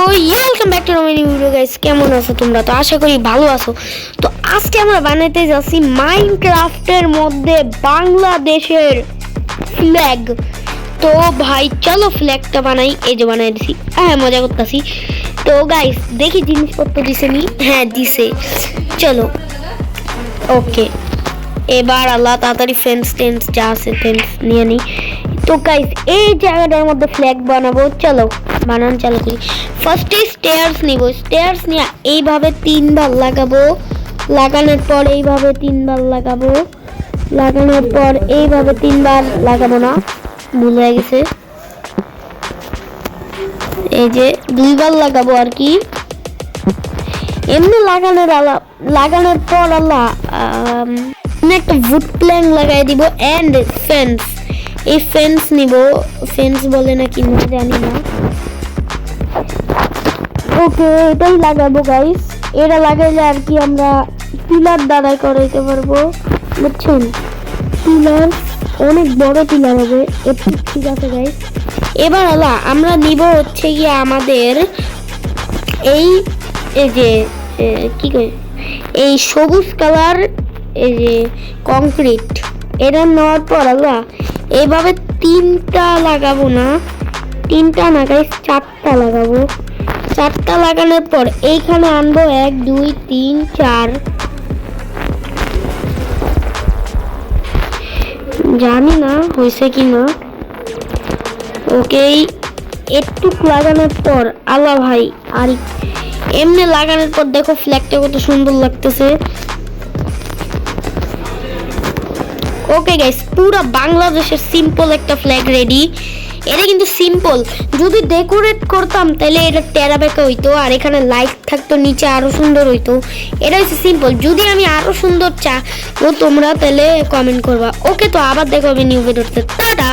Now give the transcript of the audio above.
Welcome back to my new video guys. কেমন আছো তোমরা? তো আশা করি ভালো আছো। তো আজকে আমরা বানাইতে যাচ্ছি মাইনক্রাফটের মধ্যে বাংলাদেশের ফ্ল্যাগ। তো ভাই চলো ফ্ল্যাগটা বানাই। এই যে বানাই দিছি, হ্যাঁ মজা করতেছি। তো গাইস দেখি জিনিসপত্র দিছে নি? হ্যাঁ দিছে। চলো ওকে, এবার আল্লাহ তাড়াতাড়ি ফেন্স টেন্স যা আছে ফেন্স নিয়ে নিই। তো গাইস এই জায়গাটার মধ্যে ফ্ল্যাগ বানাবো। চলো বানান চালু করি। ফার্স্টে স্টেয়ার্স নিব। স্টেয়ার্স নিয়ে এইভাবে তিনবার লাগাবো। লাগানোর পর এইভাবে তিনবার লাগাবো। লাগানোর পর এইভাবে তিনবার লাগাবো না, ভুল হয়ে গেছে। এই যে দুইবার লাগাবো আর কি। এমনি লাগানোর পর আল্লাহ একটা উড প্ল্যাঙ্ক লাগাই দিব এন্ড ফেন্স। এই ফেন্স নিব, ফেন্স বলে না কি না জানি না। ওকে এটাই লাগাবো গাইস। এটা লাগাইলে আর কি আমরা পিলার দ্বারাই করাইতে পারবো, বুঝছেন? পিলার অনেক বড় পিলার হবে। ঠিক আছে গাইস, এবার আল্লাহ আমরা নিব হচ্ছে গিয়ে আমাদের এই যে কি কই, এই সবুজ কালার, এই যে কংক্রিট। এটা নেওয়ার পর আল্লাহ এইভাবে তিনটা লাগাবো না, তিনটা না গাইস চারটা লাগাবো। চারটা লাগানোর পর এইখানে আনবো 1 2 3 4, জানি না হয়েছে কি না। ওকে একটু লাগানোর পর আল্লাহ ভাই আর এমনি লাগানোর পর দেখো ফ্ল্যাগটা কত সুন্দর লাগতেছে। ওকে গাইস পুরো বাংলাদেশের সিম্পল একটা ফ্ল্যাগ রেডি। এটা কিন্তু সিম্পল, যদি ডেকোরেট করতাম তাহলে এটা টেরাবেকা হইতো আর এখানে লাইট থাকতো নিচে আরো সুন্দর হইতো। এটা হচ্ছে সিম্পল। যদি আমি আরো সুন্দর চাও তোমরা তাহলে কমেন্ট করবা। ওকে তো আবার দেখো আমি নিউ ভিডিওতে। টাটা।